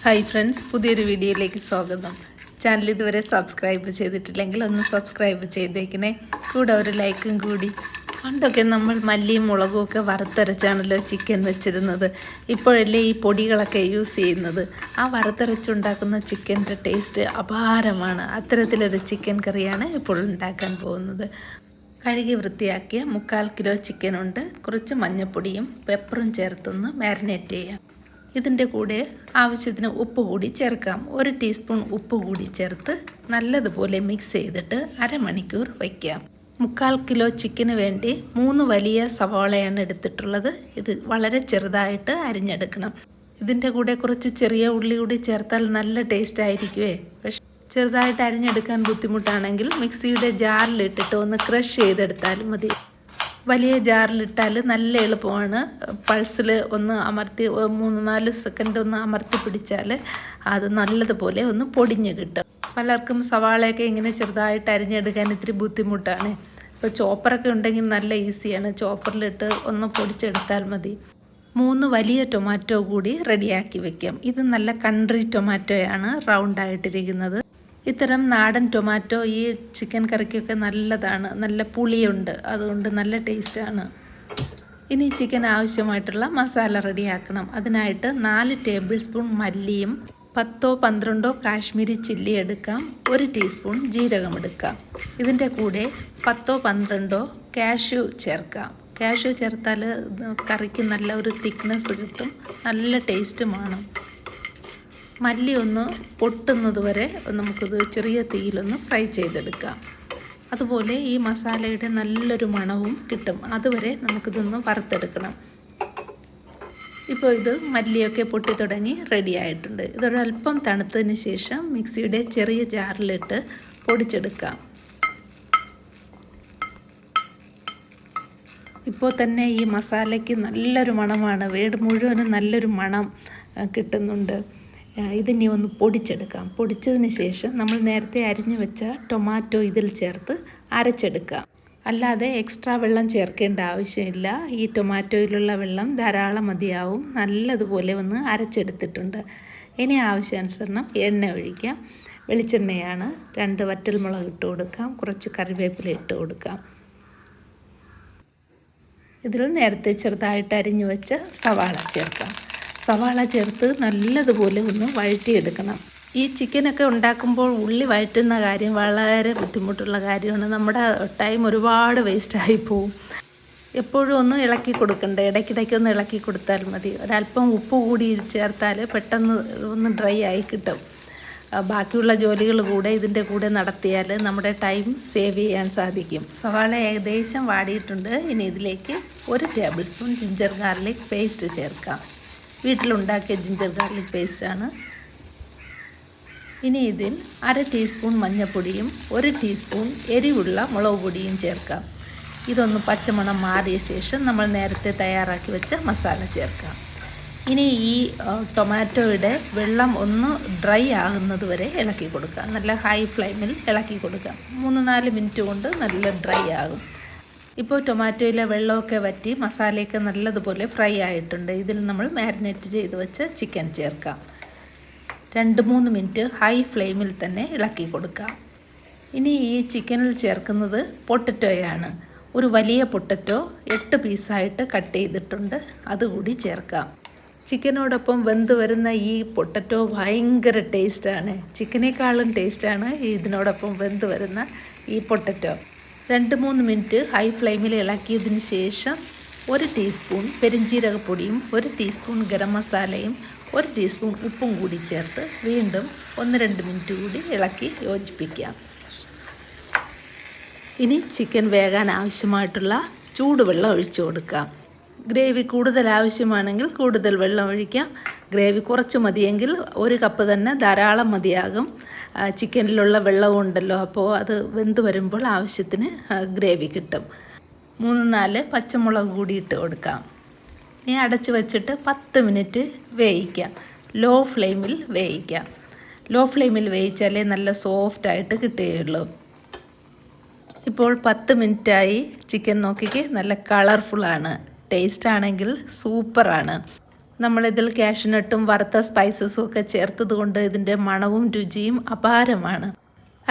Hi friends, പുതിയൊരു വീഡിയോയിലേക്ക് സ്വാഗതം. ചാനൽ ഇതുവരെ സബ്സ്ക്രൈബ് ചെയ്തിട്ടില്ലെങ്കിൽ ഒന്ന് സബ്സ്ക്രൈബ് ചെയ്തേക്കണേ. കൂടെ ഒരു ലൈക്കും കൂടി. പണ്ടൊക്കെ നമ്മൾ മല്ലിയും മുളകും ഒക്കെ വറുത്തരച്ചാണല്ലോ ചിക്കൻ വെച്ചിരുന്നത്. ഇപ്പോഴല്ലേ ഈ പൊടികളൊക്കെ യൂസ് ചെയ്യുന്നത്. ആ വറുത്തരച്ചുണ്ടാക്കുന്ന ചിക്കൻ്റെ ടേസ്റ്റ് അപാരമാണ്. അത്തരത്തിലൊരു ചിക്കൻ കറിയാണ് ഇപ്പോൾ ഉണ്ടാക്കാൻ പോകുന്നത്. കഴുകി വൃത്തിയാക്കിയ 3/4 കിലോ ചിക്കനുണ്ട്. കുറച്ച് മഞ്ഞൾപ്പൊടിയും പെപ്പറും ചേർത്തൊന്ന് മാരിനേറ്റ് ചെയ്യാം. ഇതിൻ്റെ കൂടെ ആവശ്യത്തിന് ഉപ്പ് കൂടി ചേർക്കാം. 1 ടീസ്പൂൺ ഉപ്പ് കൂടി ചേർത്ത് നല്ലതുപോലെ മിക്സ് ചെയ്തിട്ട് അരമണിക്കൂർ വയ്ക്കാം. 3/4 കിലോ ചിക്കന് വേണ്ടി 3 വലിയ സവാളയാണ് എടുത്തിട്ടുള്ളത്. ഇത് വളരെ ചെറുതായിട്ട് അരിഞ്ഞെടുക്കണം. ഇതിൻ്റെ കൂടെ കുറച്ച് ചെറിയ ഉള്ളി കൂടി ചേർത്താൽ നല്ല ടേസ്റ്റ് ആയിരിക്കുമേ. പക്ഷേ ചെറുതായിട്ട് അരിഞ്ഞെടുക്കാൻ ബുദ്ധിമുട്ടാണെങ്കിൽ മിക്സിയുടെ ജാറിലിട്ടിട്ട് ഒന്ന് ക്രഷ് ചെയ്തെടുത്താലും മതി. വലിയ ജാറിലിട്ടാൽ നല്ല എളുപ്പമാണ്. പൾസിൽ ഒന്ന് അമർത്തി 3-4 സെക്കൻഡ് ഒന്ന് അമർത്തി പിടിച്ചാൽ അത് നല്ലതുപോലെ ഒന്ന് പൊടിഞ്ഞ് കിട്ടും. പലർക്കും സവാളയൊക്കെ ഇങ്ങനെ ചെറുതായിട്ട് അരിഞ്ഞെടുക്കാൻ ഇത്തിരി ബുദ്ധിമുട്ടാണ്. ഇപ്പോൾ ചോപ്പറൊക്കെ ഉണ്ടെങ്കിൽ നല്ല ഈസിയാണ്. ചോപ്പറിലിട്ട് ഒന്ന് പൊടിച്ചെടുത്താൽ മതി. 3 വലിയ ടൊമാറ്റോ കൂടി റെഡിയാക്കി വെക്കാം. ഇത് നല്ല കൺട്രി ടൊമാറ്റോയാണ്, റൗണ്ടായിട്ടിരിക്കുന്നത്. ഇത്തരം നാടൻ ടൊമാറ്റോ ഈ ചിക്കൻ കറിക്കൊക്കെ നല്ലതാണ്. നല്ല പുളിയുണ്ട്, അതുകൊണ്ട് നല്ല ടേസ്റ്റാണ്. ഇനി ചിക്കൻ ആവശ്യമായിട്ടുള്ള മസാല റെഡിയാക്കണം. അതിനായിട്ട് 4 ടേബിൾ സ്പൂൺ മല്ലിയും 10-12 കാശ്മീരി ചില്ലി എടുക്കാം. 1 ടീസ്പൂൺ ജീരകം എടുക്കാം. ഇതിൻ്റെ കൂടെ 10-12 കാഷ്യൂ ചേർക്കാം. കാഷ്യൂ ചേർത്താൽ കറിക്ക് നല്ല ഒരു തിക്നെസ് കിട്ടും, നല്ല ടേസ്റ്റുമാണ്. മല്ലി ഒന്ന് പൊട്ടുന്നത് വരെ നമുക്കിത് ചെറിയ തീയിലൊന്ന് ഫ്രൈ ചെയ്തെടുക്കാം. അതുപോലെ ഈ മസാലയുടെ നല്ലൊരു മണവും കിട്ടും. അതുവരെ നമുക്കിതൊന്ന് വറുത്തെടുക്കണം. ഇപ്പോൾ ഇത് മല്ലിയൊക്കെ പൊട്ടി തുടങ്ങി റെഡി ആയിട്ടുണ്ട്. ഇതൊരല്പം തണുത്തതിന് ശേഷം മിക്സിയുടെ ചെറിയ ജാറിലിട്ട് പൊടിച്ചെടുക്കാം. ഇപ്പോൾ തന്നെ ഈ മസാലയ്ക്ക് നല്ലൊരു മണമാണ്. വീട് മുഴുവനും നല്ലൊരു മണം കിട്ടുന്നുണ്ട്. ഇതിനി ഒന്ന് പൊടിച്ചെടുക്കാം. പൊടിച്ചതിന് ശേഷം നമ്മൾ നേരത്തെ അരിഞ്ഞു വെച്ച ടൊമാറ്റോ ഇതിൽ ചേർത്ത് അരച്ചെടുക്കാം. അല്ലാതെ എക്സ്ട്രാ വെള്ളം ചേർക്കേണ്ട ആവശ്യമില്ല. ഈ ടൊമാറ്റോയിലുള്ള വെള്ളം ധാരാളം മതിയാവും. നല്ലതുപോലെ ഒന്ന് അരച്ചെടുത്തിട്ടുണ്ട്. ഇനി ആവശ്യാനുസരണം എണ്ണ ഒഴിക്കാം. വെളിച്ചെണ്ണയാണ്. 2 വറ്റൽമുളക് ഇട്ട് കൊടുക്കാം. കുറച്ച് കറിവേപ്പില ഇട്ട് കൊടുക്കാം. ഇതിൽ നേരത്തെ ചെറുതായിട്ട് അരിഞ്ഞു വെച്ച സവാള ചേർക്കാം. സവാള ചേർത്ത് നല്ലതുപോലെ ഒന്ന് വഴറ്റിയെടുക്കണം. ഈ ചിക്കനൊക്കെ ഉണ്ടാക്കുമ്പോൾ ഉള്ളി വഴറ്റുന്ന കാര്യം വളരെ ബുദ്ധിമുട്ടുള്ള കാര്യമാണ്. നമ്മുടെ ടൈം ഒരുപാട് വേസ്റ്റായി പോവും. എപ്പോഴും ഒന്ന് ഇളക്കി കൊടുക്കണ്ടേ, ഇടയ്ക്കിടയ്ക്ക് ഒന്ന് ഇളക്കി കൊടുത്താൽ മതി. ഒരല്പം ഉപ്പ് കൂടി ചേർത്താൽ പെട്ടെന്ന് ഒന്ന് ഡ്രൈ ആയി കിട്ടും. ബാക്കിയുള്ള ജോലികൾ കൂടെ ഇതിൻ്റെ കൂടെ നടത്തിയാൽ നമ്മുടെ ടൈം സേവ് ചെയ്യാൻ സാധിക്കും. സവാള ഏകദേശം വാടിയിട്ടുണ്ട്. ഇനി ഇതിലേക്ക് 1 table spoon ginger garlic paste ചേർക്കാം. വീട്ടിലുണ്ടാക്കിയ ജിഞ്ചർ ഗാർലിക് പേസ്റ്റാണ്. ഇനി ഇതിൽ 1/2 ടീസ്പൂൺ മഞ്ഞൾപ്പൊടിയും 1 ടീസ്പൂൺ എരിവുള്ള മുളക് പൊടിയും ചേർക്കാം. ഇതൊന്ന് പച്ചമണം മാറിയ ശേഷം നമ്മൾ നേരത്തെ തയ്യാറാക്കി വെച്ച മസാല ചേർക്കാം. ഇനി ഈ ടൊമാറ്റോയുടെ വെള്ളം ഒന്ന് ഡ്രൈ ആകുന്നത് വരെ ഇളക്കി കൊടുക്കുക. നല്ല ഹൈ ഫ്ലെയിമിൽ ഇളക്കി കൊടുക്കുക. 3-4 മിനിറ്റ് കൊണ്ട് നല്ല ഡ്രൈ ആകും. ഇപ്പോൾ ടൊമാറ്റോയിലെ വെള്ളമൊക്കെ വറ്റി മസാലയൊക്കെ നല്ലതുപോലെ ഫ്രൈ ആയിട്ടുണ്ട്. ഇതിൽ നമ്മൾ മാരിനേറ്റ് ചെയ്ത് വെച്ച ചിക്കൻ ചേർക്കാം. 2-3 മിനിറ്റ് ഹൈ ഫ്ലെയിമിൽ തന്നെ ഇളക്കി കൊടുക്കാം. ഇനി ഈ ചിക്കനിൽ ചേർക്കുന്നത് പൊട്ടറ്റോയാണ്. ഒരു വലിയ പൊട്ടറ്റോ 8 പീസായിട്ട് കട്ട് ചെയ്തിട്ടുണ്ട്. അതുകൂടി ചേർക്കാം. ചിക്കനോടൊപ്പം വെന്ത് വരുന്ന ഈ പൊട്ടറ്റോ ഭയങ്കര ടേസ്റ്റാണ്. ചിക്കനേക്കാളും ടേസ്റ്റാണ് ഇതിനോടൊപ്പം വെന്ത് വരുന്ന ഈ പൊട്ടറ്റോ. 2-3 മിനിറ്റ് ഹൈ ഫ്ലെയിമിൽ ഇളക്കിയതിന് ശേഷം 1 ടീസ്പൂൺ പെരുംജീരകപ്പൊടിയും 1 ടീസ്പൂൺ ഗരം മസാലയും 1 ടീസ്പൂൺ ഉപ്പും കൂടി ചേർത്ത് വീണ്ടും 1-2 മിനിറ്റ് കൂടി ഇളക്കി യോജിപ്പിക്കാം. ഇനി ചിക്കൻ വേകാൻ ആവശ്യമായിട്ടുള്ള ചൂടുവെള്ളം ഒഴിച്ചു കൊടുക്കാം. ഗ്രേവി കൂടുതൽ ആവശ്യമാണെങ്കിൽ കൂടുതൽ വെള്ളം ഒഴിക്കാം. ഗ്രേവി കുറച്ച് മതിയെങ്കിൽ 1 കപ്പ് തന്നെ ധാരാളം മതിയാകും. ചിക്കനിലുള്ള വെള്ളവും ഉണ്ടല്ലോ, അപ്പോൾ അത് വെന്ത് വരുമ്പോൾ ആവശ്യത്തിന് ഗ്രേവി കിട്ടും. 3-4 പച്ചമുളക് കൂടി ഇട്ട് കൊടുക്കാം. ഇനി അടച്ച് വെച്ചിട്ട് 10 മിനിറ്റ് വേവിക്കാം. ലോ ഫ്ലെയിമിൽ വേവിക്കാം. ലോ ഫ്ലെയിമിൽ വേവിച്ചാലേ നല്ല സോഫ്റ്റായിട്ട് കിട്ടുകയുള്ളൂ. ഇപ്പോൾ 10 മിനിറ്റായി. ചിക്കൻ നോക്കിക്ക് നല്ല കളർഫുള്ളാണ്. ടേസ്റ്റ് ആണെങ്കിൽ സൂപ്പറാണ്. നമ്മളിതിൽ കാഷ്യൂനട്ടും വറുത്ത സ്പൈസസും ഒക്കെ ചേർത്തത് കൊണ്ട് ഇതിൻ്റെ മണവും രുചിയും അപാരമാണ്.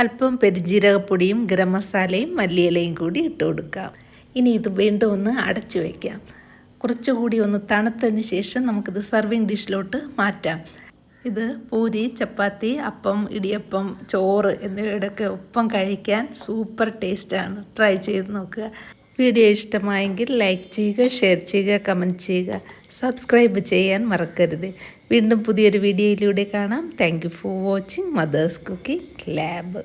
അല്പം പെരുംജീരകപ്പൊടിയും ഗരം മസാലയും മല്ലിയിലയും കൂടി ഇട്ട് കൊടുക്കാം. ഇനി ഇത് വീണ്ടും ഒന്ന് അടച്ചു വയ്ക്കാം. കുറച്ചുകൂടി ഒന്ന് തണുത്തതിന് ശേഷം നമുക്കിത് സർവിങ് ഡിഷിലോട്ട് മാറ്റാം. ഇത് പൂരി, ചപ്പാത്തി, അപ്പം, ഇടിയപ്പം, ചോറ് എന്നിവയുടെയൊക്കെ ഒപ്പം കഴിക്കാൻ സൂപ്പർ ടേസ്റ്റാണ്. ട്രൈ ചെയ്ത് നോക്കുക. വീഡിയോ ഇഷ്ടമായെങ്കിൽ ലൈക്ക് ചെയ്യുക, ഷെയർ ചെയ്യുക, കമൻറ്റ് ചെയ്യുക, സബ്സ്ക്രൈബ് ചെയ്യാൻ മറക്കരുത്. വീണ്ടും പുതിയൊരു വീഡിയോയിലൂടെ കാണാം. Thank you for watching mothers cooking lab.